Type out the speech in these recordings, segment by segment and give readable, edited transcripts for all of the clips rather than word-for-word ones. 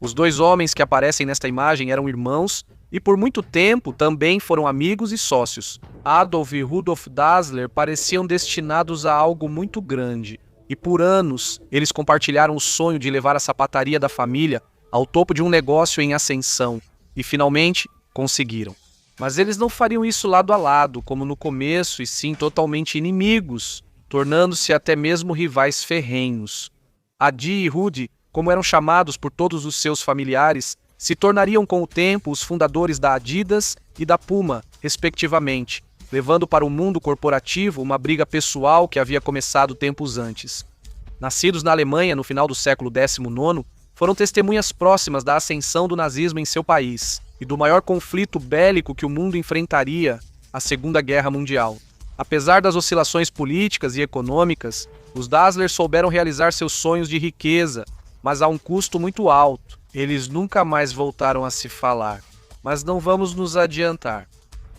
Os dois homens que aparecem nesta imagem eram irmãos e por muito tempo também foram amigos e sócios. Adolf e Rudolf Dassler pareciam destinados a algo muito grande, e por anos eles compartilharam o sonho de levar a sapataria da família ao topo de um negócio em ascensão, e finalmente conseguiram. Mas eles não fariam isso lado a lado, como no começo, e sim totalmente inimigos, tornando-se até mesmo rivais ferrenhos. Adi e Rudi, como eram chamados por todos os seus familiares, se tornariam com o tempo os fundadores da Adidas e da Puma, respectivamente, levando para o mundo corporativo uma briga pessoal que havia começado tempos antes. Nascidos na Alemanha no final do século XIX, foram testemunhas próximas da ascensão do nazismo em seu país e do maior conflito bélico que o mundo enfrentaria, a Segunda Guerra Mundial. Apesar das oscilações políticas e econômicas, os Dassler souberam realizar seus sonhos de riqueza, mas a um custo muito alto. Eles nunca mais voltaram a se falar. Mas não vamos nos adiantar.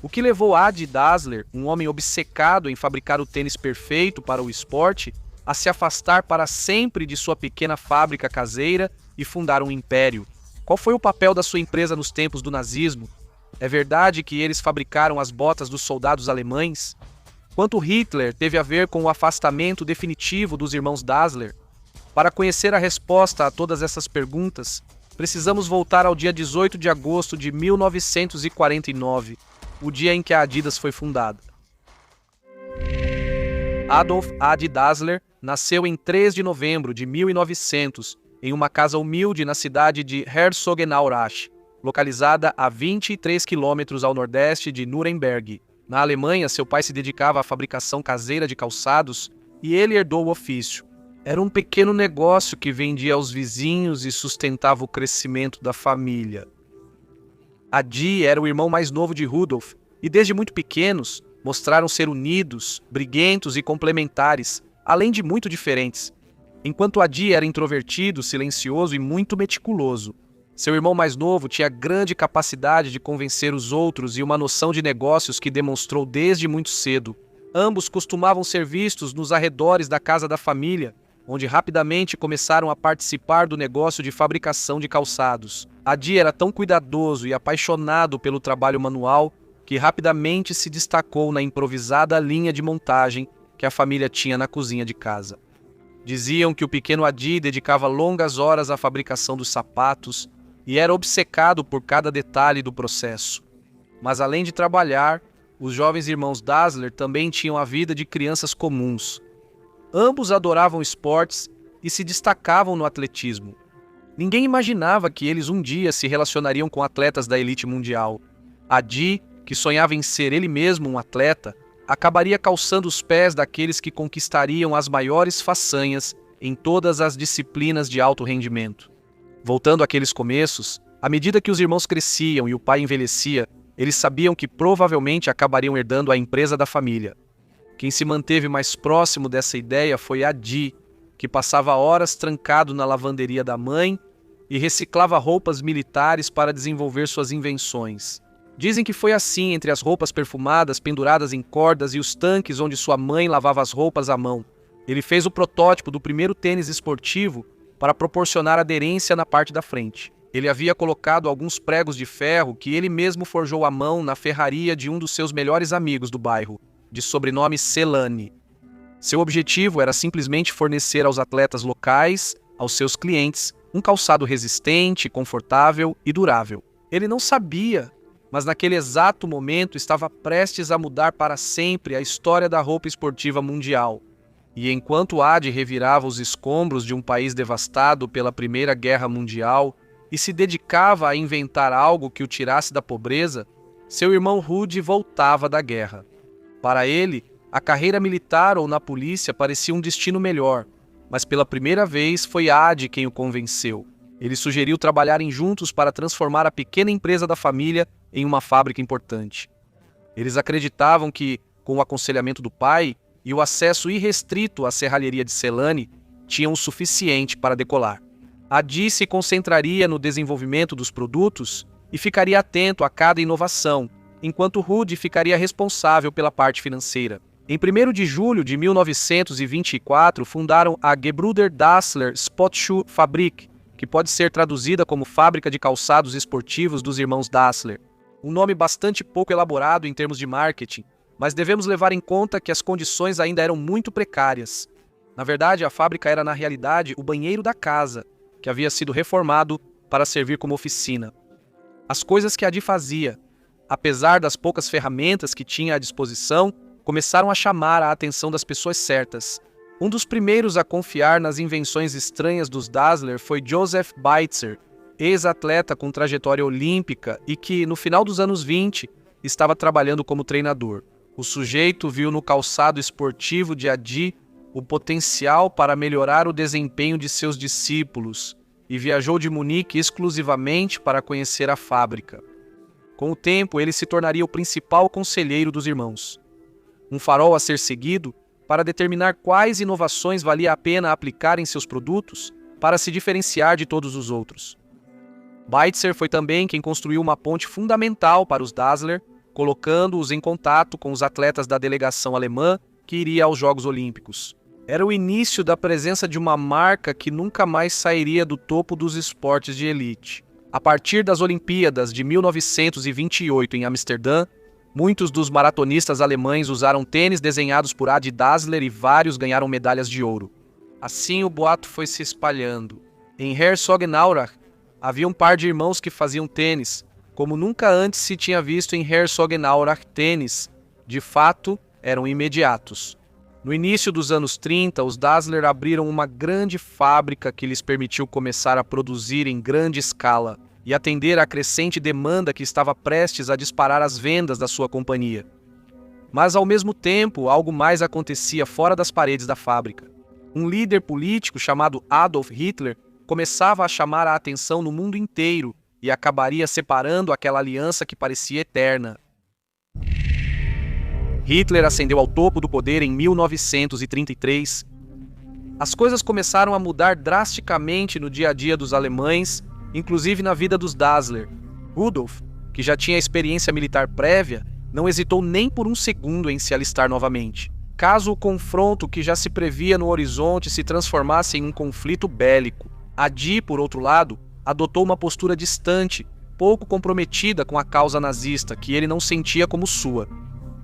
O que levou Adi Dassler, um homem obcecado em fabricar o tênis perfeito para o esporte, a se afastar para sempre de sua pequena fábrica caseira e fundar um império? Qual foi o papel da sua empresa nos tempos do nazismo? É verdade que eles fabricaram as botas dos soldados alemães? Quanto Hitler teve a ver com o afastamento definitivo dos irmãos Dassler? Para conhecer a resposta a todas essas perguntas, precisamos voltar ao dia 18 de agosto de 1949, o dia em que a Adidas foi fundada. Adolf Adi Dassler nasceu em 3 de novembro de 1900, em uma casa humilde na cidade de Herzogenaurach, localizada a 23 quilômetros ao nordeste de Nuremberg. Na Alemanha, seu pai se dedicava à fabricação caseira de calçados e ele herdou o ofício. Era um pequeno negócio que vendia aos vizinhos e sustentava o crescimento da família. Adi era o irmão mais novo de Rudolf e desde muito pequenos mostraram ser unidos, briguentos e complementares, além de muito diferentes. Enquanto Adi era introvertido, silencioso e muito meticuloso, seu irmão mais novo tinha grande capacidade de convencer os outros e uma noção de negócios que demonstrou desde muito cedo. Ambos costumavam ser vistos nos arredores da casa da família, onde rapidamente começaram a participar do negócio de fabricação de calçados. Adi era tão cuidadoso e apaixonado pelo trabalho manual que rapidamente se destacou na improvisada linha de montagem que a família tinha na cozinha de casa. Diziam que o pequeno Adi dedicava longas horas à fabricação dos sapatos e era obcecado por cada detalhe do processo. Mas além de trabalhar, os jovens irmãos Dassler também tinham a vida de crianças comuns. Ambos adoravam esportes e se destacavam no atletismo. Ninguém imaginava que eles um dia se relacionariam com atletas da elite mundial. Adi, que sonhava em ser ele mesmo um atleta, acabaria calçando os pés daqueles que conquistariam as maiores façanhas em todas as disciplinas de alto rendimento. Voltando àqueles começos, à medida que os irmãos cresciam e o pai envelhecia, eles sabiam que provavelmente acabariam herdando a empresa da família. Quem se manteve mais próximo dessa ideia foi Adi, que passava horas trancado na lavanderia da mãe e reciclava roupas militares para desenvolver suas invenções. Dizem que foi assim entre as roupas perfumadas penduradas em cordas e os tanques onde sua mãe lavava as roupas à mão. Ele fez o protótipo do primeiro tênis esportivo para proporcionar aderência na parte da frente. Ele havia colocado alguns pregos de ferro que ele mesmo forjou à mão na ferraria de um dos seus melhores amigos do bairro, de sobrenome Celani. Seu objetivo era simplesmente fornecer aos atletas locais, aos seus clientes, um calçado resistente, confortável e durável. Ele não sabia, mas naquele exato momento estava prestes a mudar para sempre a história da roupa esportiva mundial. E enquanto Adi revirava os escombros de um país devastado pela Primeira Guerra Mundial e se dedicava a inventar algo que o tirasse da pobreza, seu irmão Rudi voltava da guerra. Para ele, a carreira militar ou na polícia parecia um destino melhor, mas pela primeira vez foi Adi quem o convenceu. Ele sugeriu trabalharem juntos para transformar a pequena empresa da família em uma fábrica importante. Eles acreditavam que, com o aconselhamento do pai e o acesso irrestrito à serralheria de Celani, tinham o suficiente para decolar. Adi se concentraria no desenvolvimento dos produtos e ficaria atento a cada inovação, enquanto Rudi ficaria responsável pela parte financeira. Em 1º de julho de 1924, fundaram a Gebrüder Dassler Sportschuhfabrik, que pode ser traduzida como Fábrica de Calçados Esportivos dos Irmãos Dassler. Um nome bastante pouco elaborado em termos de marketing, mas devemos levar em conta que as condições ainda eram muito precárias. Na verdade, a fábrica era na realidade o banheiro da casa, que havia sido reformado para servir como oficina. As coisas que a Adi fazia, apesar das poucas ferramentas que tinha à disposição, começaram a chamar a atenção das pessoas certas. Um dos primeiros a confiar nas invenções estranhas dos Dassler foi Joseph Beitzer, ex-atleta com trajetória olímpica e que, no final dos anos 20, estava trabalhando como treinador. O sujeito viu no calçado esportivo de Adi o potencial para melhorar o desempenho de seus discípulos e viajou de Munique exclusivamente para conhecer a fábrica. Com o tempo, ele se tornaria o principal conselheiro dos irmãos. Um farol a ser seguido para determinar quais inovações valia a pena aplicar em seus produtos para se diferenciar de todos os outros. Beitzer foi também quem construiu uma ponte fundamental para os Dassler, colocando-os em contato com os atletas da delegação alemã que iria aos Jogos Olímpicos. Era o início da presença de uma marca que nunca mais sairia do topo dos esportes de elite. A partir das Olimpíadas de 1928 em Amsterdã, muitos dos maratonistas alemães usaram tênis desenhados por Adi Dassler e vários ganharam medalhas de ouro. Assim o boato foi se espalhando. Em Herzogenaurach havia um par de irmãos que faziam tênis, como nunca antes se tinha visto em Herzogenaurach tênis. De fato, eram imediatos. No início dos anos 30, os Dassler abriram uma grande fábrica que lhes permitiu começar a produzir em grande escala e atender à crescente demanda que estava prestes a disparar as vendas da sua companhia. Mas, ao mesmo tempo, algo mais acontecia fora das paredes da fábrica. Um líder político chamado Adolf Hitler começava a chamar a atenção no mundo inteiro e acabaria separando aquela aliança que parecia eterna. Hitler ascendeu ao topo do poder em 1933. As coisas começaram a mudar drasticamente no dia a dia dos alemães, inclusive na vida dos Dassler. Rudolf, que já tinha experiência militar prévia, não hesitou nem por um segundo em se alistar novamente, caso o confronto que já se previa no horizonte se transformasse em um conflito bélico. Adi, por outro lado, adotou uma postura distante, pouco comprometida com a causa nazista, que ele não sentia como sua.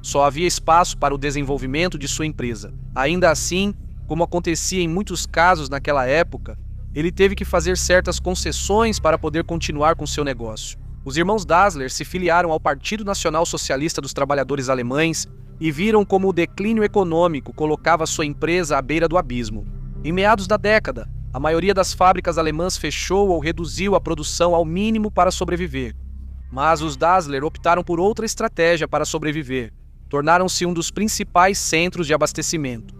Só havia espaço para o desenvolvimento de sua empresa. Ainda assim, como acontecia em muitos casos naquela época, ele teve que fazer certas concessões para poder continuar com seu negócio. Os irmãos Dassler se filiaram ao Partido Nacional Socialista dos Trabalhadores Alemães e viram como o declínio econômico colocava sua empresa à beira do abismo. Em meados da década, a maioria das fábricas alemãs fechou ou reduziu a produção ao mínimo para sobreviver. Mas os Dassler optaram por outra estratégia para sobreviver. Tornaram-se um dos principais centros de abastecimento.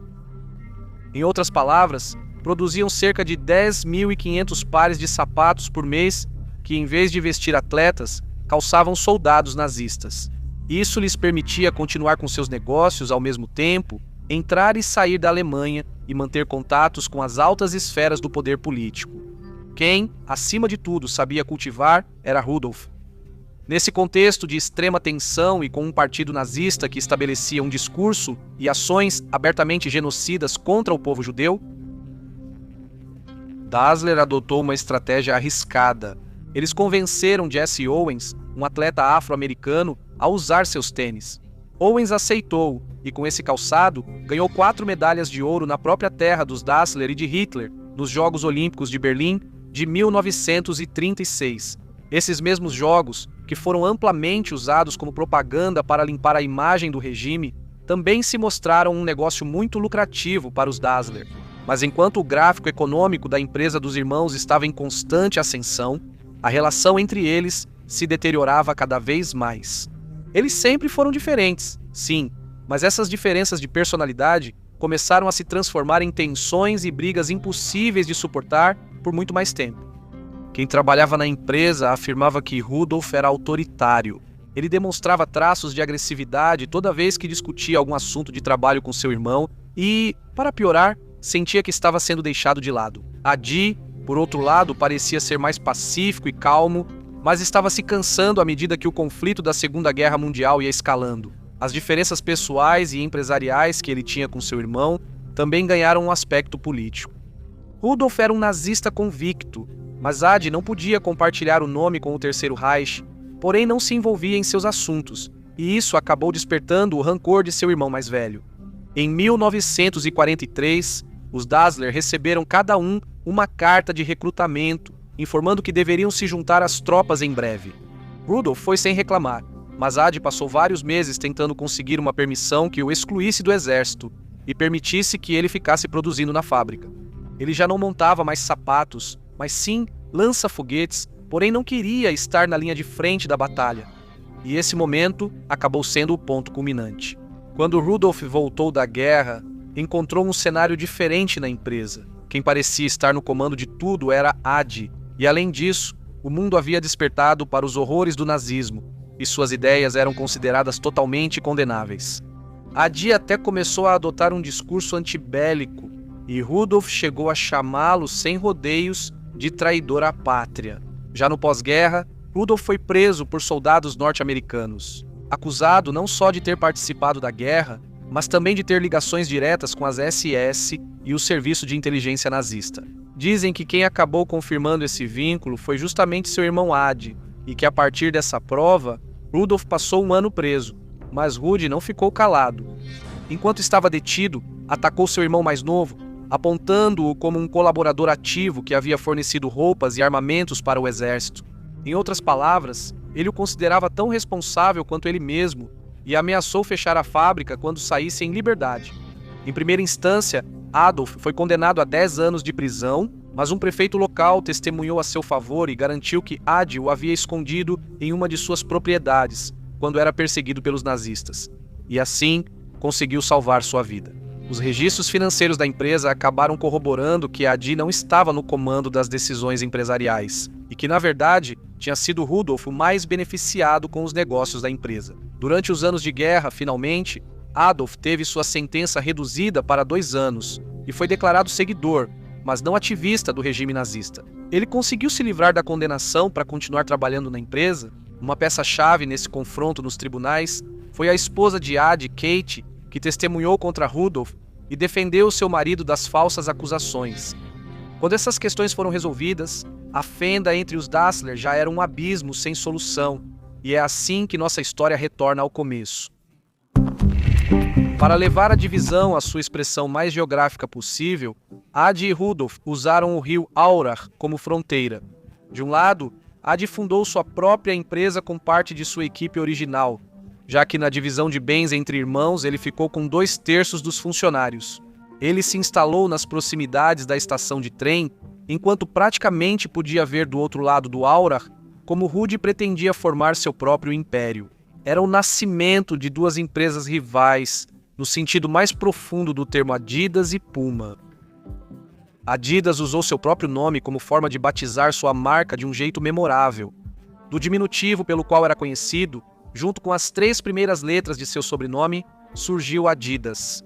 Em outras palavras, produziam cerca de 10.500 pares de sapatos por mês que, em vez de vestir atletas, calçavam soldados nazistas. Isso lhes permitia continuar com seus negócios ao mesmo tempo, entrar e sair da Alemanha e manter contatos com as altas esferas do poder político. Quem, acima de tudo, sabia cultivar era Rudolf. Nesse contexto de extrema tensão e com um partido nazista que estabelecia um discurso e ações abertamente genocidas contra o povo judeu, Dassler adotou uma estratégia arriscada. Eles convenceram Jesse Owens, um atleta afro-americano, a usar seus tênis. Owens aceitou e, com esse calçado, ganhou 4 medalhas de ouro na própria terra dos Dassler e de Hitler nos Jogos Olímpicos de Berlim de 1936. Esses mesmos jogos, que foram amplamente usados como propaganda para limpar a imagem do regime, também se mostraram um negócio muito lucrativo para os Dassler. Mas enquanto o gráfico econômico da empresa dos irmãos estava em constante ascensão, a relação entre eles se deteriorava cada vez mais. Eles sempre foram diferentes, sim, mas essas diferenças de personalidade começaram a se transformar em tensões e brigas impossíveis de suportar por muito mais tempo. Quem trabalhava na empresa afirmava que Rudolf era autoritário. Ele demonstrava traços de agressividade toda vez que discutia algum assunto de trabalho com seu irmão e, para piorar, sentia que estava sendo deixado de lado. Adi, por outro lado, parecia ser mais pacífico e calmo, mas estava se cansando à medida que o conflito da Segunda Guerra Mundial ia escalando. As diferenças pessoais e empresariais que ele tinha com seu irmão também ganharam um aspecto político. Rudolf era um nazista convicto, Mas Adi não podia compartilhar o nome com o Terceiro Reich, porém não se envolvia em seus assuntos, e isso acabou despertando o rancor de seu irmão mais velho. Em 1943, os Dassler receberam cada um uma carta de recrutamento, informando que deveriam se juntar às tropas em breve. Rudolf foi sem reclamar, mas Adi passou vários meses tentando conseguir uma permissão que o excluísse do exército e permitisse que ele ficasse produzindo na fábrica. Ele já não montava mais sapatos, mas sim lança-foguetes, porém não queria estar na linha de frente da batalha. E esse momento acabou sendo o ponto culminante. Quando Rudolf voltou da guerra, encontrou um cenário diferente na empresa. Quem parecia estar no comando de tudo era Adi, e além disso, o mundo havia despertado para os horrores do nazismo, e suas ideias eram consideradas totalmente condenáveis. Adi até começou a adotar um discurso antibélico, e Rudolf chegou a chamá-lo sem rodeios de traidor à pátria. Já no pós-guerra, Rudolf foi preso por soldados norte-americanos, acusado não só de ter participado da guerra, mas também de ter ligações diretas com as SS e o serviço de inteligência nazista. Dizem que quem acabou confirmando esse vínculo foi justamente seu irmão Adi, e que a partir dessa prova, Rudolf passou um ano preso, mas Rudi não ficou calado. Enquanto estava detido, atacou seu irmão mais novo, apontando-o como um colaborador ativo que havia fornecido roupas e armamentos para o exército. Em outras palavras, ele o considerava tão responsável quanto ele mesmo e ameaçou fechar a fábrica quando saísse em liberdade. Em primeira instância, Adolf foi condenado a 10 anos de prisão, mas um prefeito local testemunhou a seu favor e garantiu que Adi o havia escondido em uma de suas propriedades, quando era perseguido pelos nazistas. E assim, conseguiu salvar sua vida. Os registros financeiros da empresa acabaram corroborando que Adi não estava no comando das decisões empresariais e que, na verdade, tinha sido Rudolf o mais beneficiado com os negócios da empresa. Durante os anos de guerra, finalmente, Adolf teve sua sentença reduzida para 2 anos e foi declarado seguidor, mas não ativista do regime nazista. Ele conseguiu se livrar da condenação para continuar trabalhando na empresa. Uma peça-chave nesse confronto nos tribunais foi a esposa de Adi, Kate, que testemunhou contra Rudolf e defendeu seu marido das falsas acusações. Quando essas questões foram resolvidas, a fenda entre os Dassler já era um abismo sem solução, e é assim que nossa história retorna ao começo. Para levar a divisão à sua expressão mais geográfica possível, Adi e Rudolf usaram o rio Aurach como fronteira. De um lado, Adi fundou sua própria empresa com parte de sua equipe original, já que na divisão de bens entre irmãos ele ficou com 2/3 dos funcionários. Ele se instalou nas proximidades da estação de trem, enquanto praticamente podia ver do outro lado do Aurach como Rudi pretendia formar seu próprio império. Era o nascimento de 2 empresas rivais, no sentido mais profundo do termo Adidas e Puma. Adidas usou seu próprio nome como forma de batizar sua marca de um jeito memorável. Do diminutivo pelo qual era conhecido, junto com as 3 primeiras letras de seu sobrenome, surgiu Adidas.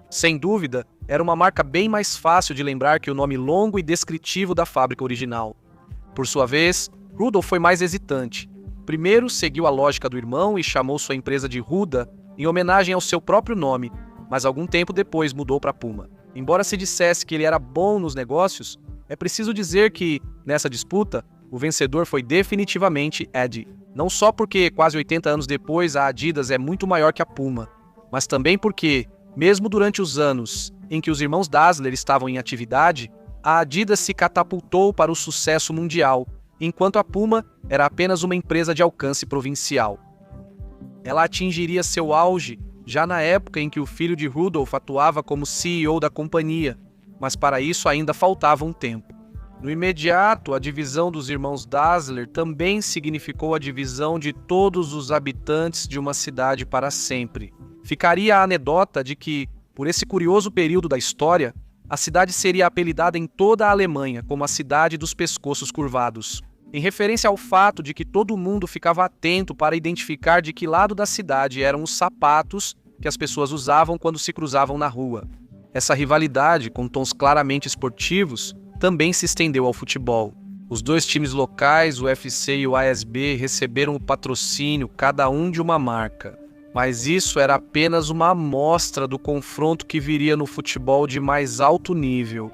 Sem dúvida, era uma marca bem mais fácil de lembrar que o nome longo e descritivo da fábrica original. Por sua vez, Rudolf foi mais hesitante. Primeiro, seguiu a lógica do irmão e chamou sua empresa de Ruda, em homenagem ao seu próprio nome, mas algum tempo depois mudou para Puma. Embora se dissesse que ele era bom nos negócios, é preciso dizer que, nessa disputa, o vencedor foi definitivamente Adi. Não só porque, quase 80 anos depois, a Adidas é muito maior que a Puma, mas também porque, mesmo durante os anos em que os irmãos Dassler estavam em atividade, a Adidas se catapultou para o sucesso mundial, enquanto a Puma era apenas uma empresa de alcance provincial. Ela atingiria seu auge já na época em que o filho de Rudolf atuava como CEO da companhia, mas para isso ainda faltava um tempo. No imediato, a divisão dos irmãos Dassler também significou a divisão de todos os habitantes de uma cidade para sempre. Ficaria a anedota de que, por esse curioso período da história, a cidade seria apelidada em toda a Alemanha como a cidade dos pescoços curvados, em referência ao fato de que todo mundo ficava atento para identificar de que lado da cidade eram os sapatos que as pessoas usavam quando se cruzavam na rua. Essa rivalidade, com tons claramente esportivos, também se estendeu ao futebol. Os 2 times locais, o UFC e o ASB, receberam o patrocínio, cada um de uma marca. Mas isso era apenas uma amostra do confronto que viria no futebol de mais alto nível.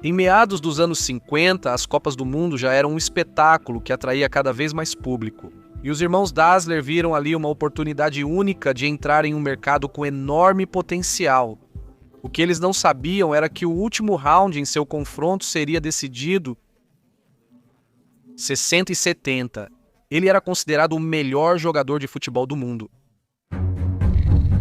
Em meados dos anos 50, as Copas do Mundo já eram um espetáculo que atraía cada vez mais público. E os irmãos Dassler viram ali uma oportunidade única de entrar em um mercado com enorme potencial. O que eles não sabiam era que o último round em seu confronto seria decidido 60-70. Ele era considerado o melhor jogador de futebol do mundo.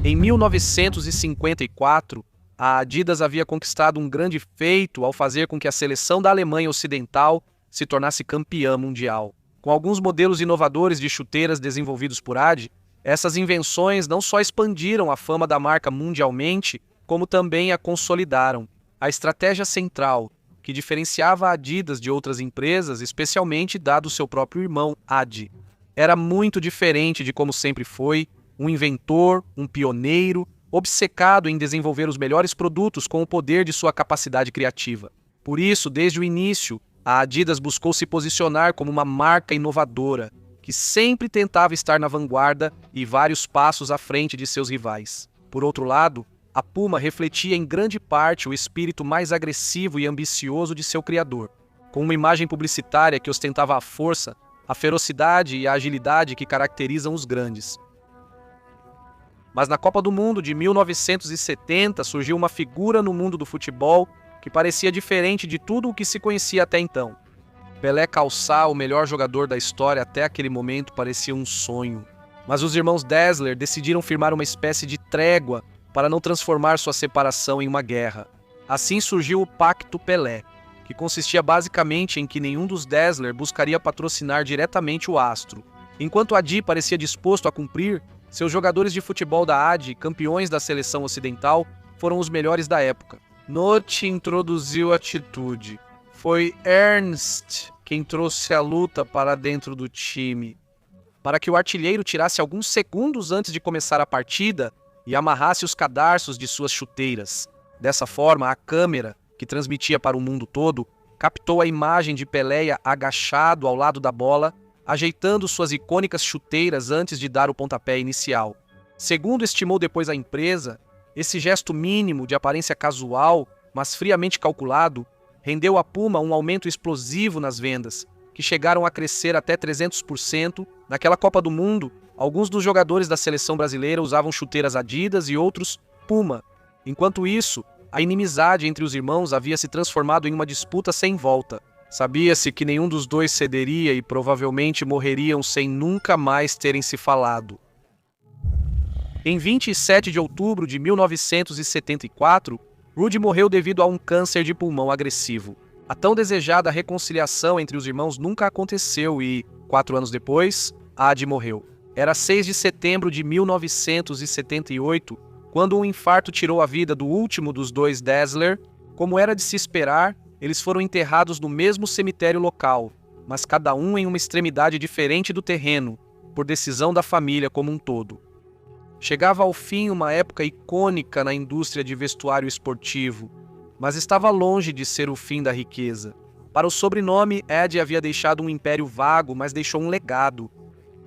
Em 1954, a Adidas havia conquistado um grande feito ao fazer com que a seleção da Alemanha Ocidental se tornasse campeã mundial. Com alguns modelos inovadores de chuteiras desenvolvidos por Adi, essas invenções não só expandiram a fama da marca mundialmente, como também a consolidaram. A estratégia central, que diferenciava a Adidas de outras empresas, especialmente dado seu próprio irmão, Adi, era muito diferente de como sempre foi, um inventor, um pioneiro, obcecado em desenvolver os melhores produtos com o poder de sua capacidade criativa. Por isso, desde o início, a Adidas buscou se posicionar como uma marca inovadora, que sempre tentava estar na vanguarda e vários passos à frente de seus rivais. Por outro lado, a Puma refletia em grande parte o espírito mais agressivo e ambicioso de seu criador, com uma imagem publicitária que ostentava a força, a ferocidade e a agilidade que caracterizam os grandes. Mas na Copa do Mundo de 1970 surgiu uma figura no mundo do futebol que parecia diferente de tudo o que se conhecia até então. Pelé calçar o melhor jogador da história até aquele momento parecia um sonho. Mas os irmãos Dassler decidiram firmar uma espécie de trégua para não transformar sua separação em uma guerra. Assim surgiu o Pacto Pelé, que consistia basicamente em que nenhum dos Dassler buscaria patrocinar diretamente o astro. Enquanto Adi parecia disposto a cumprir, seus jogadores de futebol da Adi, campeões da seleção ocidental, foram os melhores da época. Note introduziu a atitude. Foi Ernst quem trouxe a luta para dentro do time. Para que o artilheiro tirasse alguns segundos antes de começar a partida e amarrasse os cadarços de suas chuteiras. Dessa forma, a câmera, que transmitia para o mundo todo, captou a imagem de Pelé agachado ao lado da bola, ajeitando suas icônicas chuteiras antes de dar o pontapé inicial. Segundo estimou depois a empresa, esse gesto mínimo de aparência casual, mas friamente calculado, rendeu à Puma um aumento explosivo nas vendas, que chegaram a crescer até 300%. Naquela Copa do Mundo, alguns dos jogadores da seleção brasileira usavam chuteiras Adidas e outros Puma. Enquanto isso, a inimizade entre os irmãos havia se transformado em uma disputa sem volta. Sabia-se que nenhum dos dois cederia e provavelmente morreriam sem nunca mais terem se falado. Em 27 de outubro de 1974, Rudy morreu devido a um câncer de pulmão agressivo. A tão desejada reconciliação entre os irmãos nunca aconteceu e, 4 anos depois, Adi morreu. Era 6 de setembro de 1978, quando um infarto tirou a vida do último dos dois Dassler. Como era de se esperar, eles foram enterrados no mesmo cemitério local, mas cada um em uma extremidade diferente do terreno, por decisão da família como um todo. Chegava ao fim uma época icônica na indústria de vestuário esportivo, mas estava longe de ser o fim da riqueza. Para o sobrenome, Adi havia deixado um império vago, mas deixou um legado.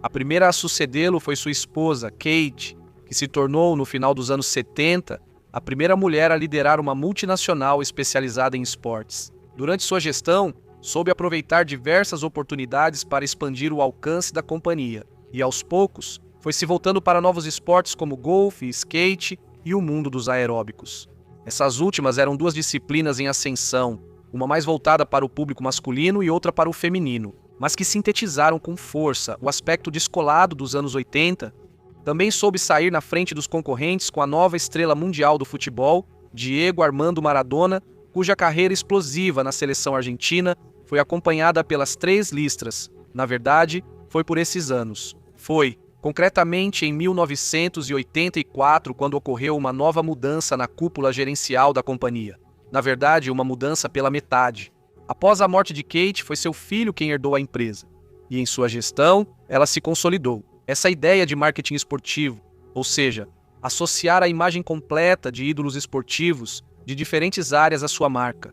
A primeira a sucedê-lo foi sua esposa, Kate, que se tornou, no final dos anos 70, a primeira mulher a liderar uma multinacional especializada em esportes. Durante sua gestão, soube aproveitar diversas oportunidades para expandir o alcance da companhia, e aos poucos, foi se voltando para novos esportes como golfe, skate e o mundo dos aeróbicos. Essas últimas eram 2 disciplinas em ascensão, uma mais voltada para o público masculino e outra para o feminino, mas que sintetizaram com força o aspecto descolado dos anos 80. Também soube sair na frente dos concorrentes com a nova estrela mundial do futebol, Diego Armando Maradona, cuja carreira explosiva na seleção argentina foi acompanhada pelas 3 listras. Na verdade, foi por esses anos. Foi, concretamente, em 1984, quando ocorreu uma nova mudança na cúpula gerencial da companhia. Na verdade, uma mudança pela metade. Após a morte de Kate, foi seu filho quem herdou a empresa. E em sua gestão, ela se consolidou. Essa ideia de marketing esportivo, ou seja, associar a imagem completa de ídolos esportivos de diferentes áreas à sua marca,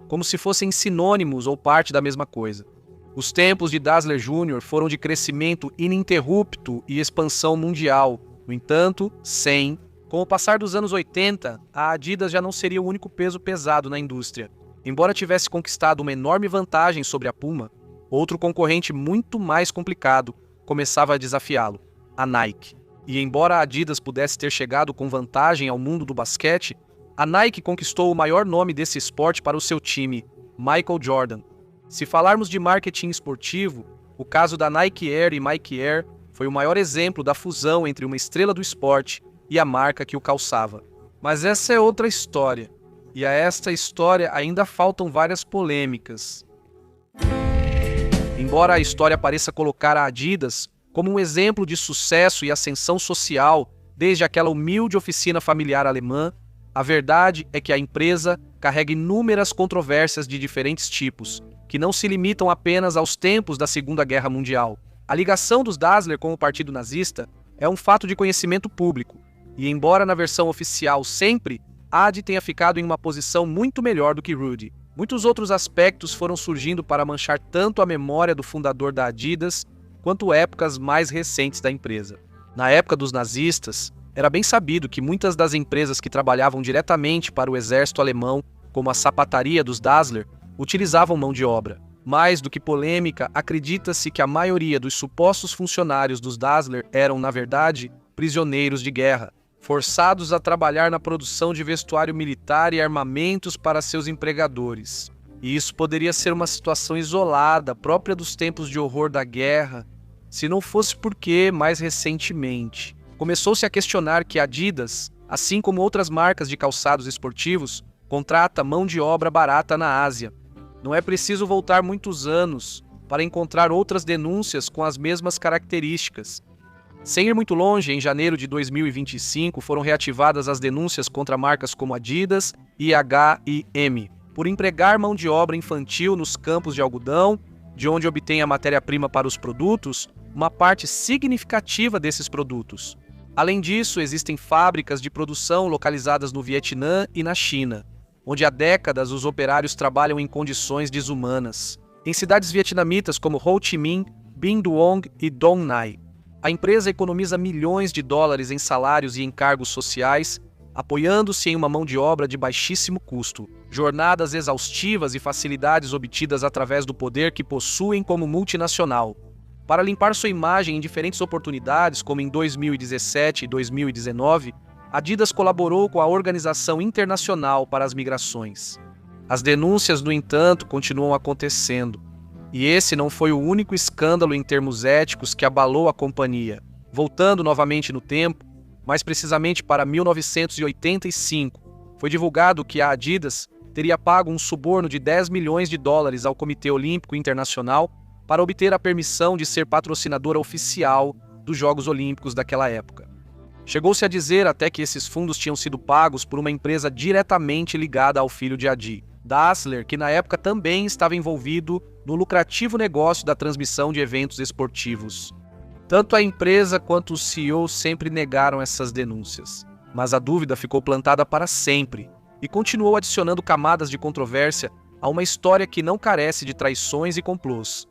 como se fossem sinônimos ou parte da mesma coisa. Os tempos de Dassler Jr. foram de crescimento ininterrupto e expansão mundial. No entanto, com o passar dos anos 80, a Adidas já não seria o único peso pesado na indústria. Embora tivesse conquistado uma enorme vantagem sobre a Puma, outro concorrente muito mais complicado começava a desafiá-lo, a Nike. E embora a Adidas pudesse ter chegado com vantagem ao mundo do basquete, a Nike conquistou o maior nome desse esporte para o seu time, Michael Jordan. Se falarmos de marketing esportivo, o caso da Nike Air e Nike Air foi o maior exemplo da fusão entre uma estrela do esporte e a marca que o calçava. Mas essa é outra história, e a esta história ainda faltam várias polêmicas. Embora a história pareça colocar a Adidas como um exemplo de sucesso e ascensão social desde aquela humilde oficina familiar alemã, a verdade é que a empresa carrega inúmeras controvérsias de diferentes tipos, que não se limitam apenas aos tempos da Segunda Guerra Mundial. A ligação dos Dassler com o Partido Nazista é um fato de conhecimento público, e embora na versão oficial sempre, Adi tenha ficado em uma posição muito melhor do que Rudy, muitos outros aspectos foram surgindo para manchar tanto a memória do fundador da Adidas, quanto épocas mais recentes da empresa. Na época dos nazistas, era bem sabido que muitas das empresas que trabalhavam diretamente para o exército alemão, como a sapataria dos Dassler, utilizavam mão de obra. Mais do que polêmica, acredita-se que a maioria dos supostos funcionários dos Dassler eram, na verdade, prisioneiros de guerra, forçados a trabalhar na produção de vestuário militar e armamentos para seus empregadores. E isso poderia ser uma situação isolada, própria dos tempos de horror da guerra, se não fosse porque, mais recentemente, começou-se a questionar que a Adidas, assim como outras marcas de calçados esportivos, contrata mão de obra barata na Ásia. Não é preciso voltar muitos anos para encontrar outras denúncias com as mesmas características. Sem ir muito longe, em janeiro de 2025 foram reativadas as denúncias contra marcas como Adidas e H&M, por empregar mão de obra infantil nos campos de algodão, de onde obtém a matéria-prima para os produtos, uma parte significativa desses produtos. Além disso, existem fábricas de produção localizadas no Vietnã e na China, onde há décadas os operários trabalham em condições desumanas. Em cidades vietnamitas como Ho Chi Minh, Binh Duong e Dong Nai, a empresa economiza milhões de dólares em salários e encargos sociais, apoiando-se em uma mão de obra de baixíssimo custo, jornadas exaustivas e facilidades obtidas através do poder que possuem como multinacional. Para limpar sua imagem em diferentes oportunidades, como em 2017 e 2019, Adidas colaborou com a Organização Internacional para as Migrações. As denúncias, no entanto, continuam acontecendo. E esse não foi o único escândalo em termos éticos que abalou a companhia. Voltando novamente no tempo, mais precisamente para 1985, foi divulgado que a Adidas teria pago um suborno de 10 milhões de dólares ao Comitê Olímpico Internacional para obter a permissão de ser patrocinadora oficial dos Jogos Olímpicos daquela época. Chegou-se a dizer até que esses fundos tinham sido pagos por uma empresa diretamente ligada ao filho de Adi, Dassler, que na época também estava envolvido no lucrativo negócio da transmissão de eventos esportivos. Tanto a empresa quanto o CEO sempre negaram essas denúncias, mas a dúvida ficou plantada para sempre e continuou adicionando camadas de controvérsia a uma história que não carece de traições e complôs.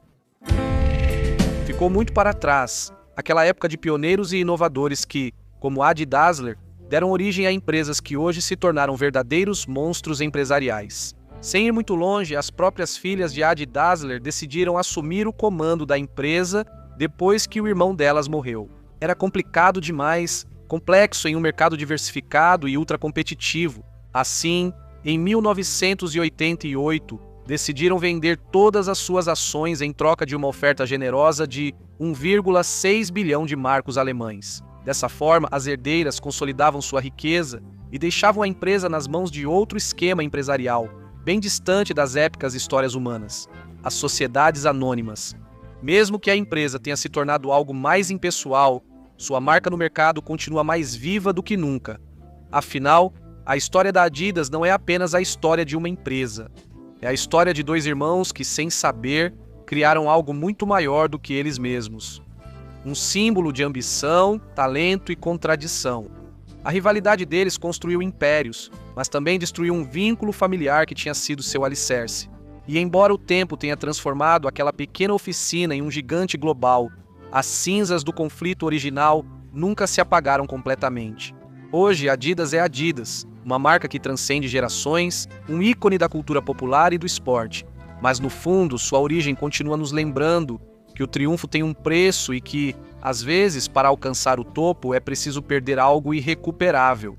Ficou muito para trás aquela época de pioneiros e inovadores que, como Adi Dassler, deram origem a empresas que hoje se tornaram verdadeiros monstros empresariais. Sem ir muito longe, as próprias filhas de Adi Dassler decidiram assumir o comando da empresa depois que o irmão delas morreu. Era complicado demais, complexo em um mercado diversificado e ultracompetitivo. Assim, em 1988, decidiram vender todas as suas ações em troca de uma oferta generosa de 1,6 bilhão de marcos alemães. Dessa forma, as herdeiras consolidavam sua riqueza e deixavam a empresa nas mãos de outro esquema empresarial, bem distante das épicas histórias humanas, as sociedades anônimas. Mesmo que a empresa tenha se tornado algo mais impessoal, sua marca no mercado continua mais viva do que nunca. Afinal, a história da Adidas não é apenas a história de uma empresa. É a história de dois irmãos que, sem saber, criaram algo muito maior do que eles mesmos. Um símbolo de ambição, talento e contradição. A rivalidade deles construiu impérios, mas também destruiu um vínculo familiar que tinha sido seu alicerce. E embora o tempo tenha transformado aquela pequena oficina em um gigante global, as cinzas do conflito original nunca se apagaram completamente. Hoje, Adidas é Adidas, uma marca que transcende gerações, um ícone da cultura popular e do esporte. Mas no fundo, sua origem continua nos lembrando que o triunfo tem um preço e que, às vezes, para alcançar o topo, é preciso perder algo irrecuperável.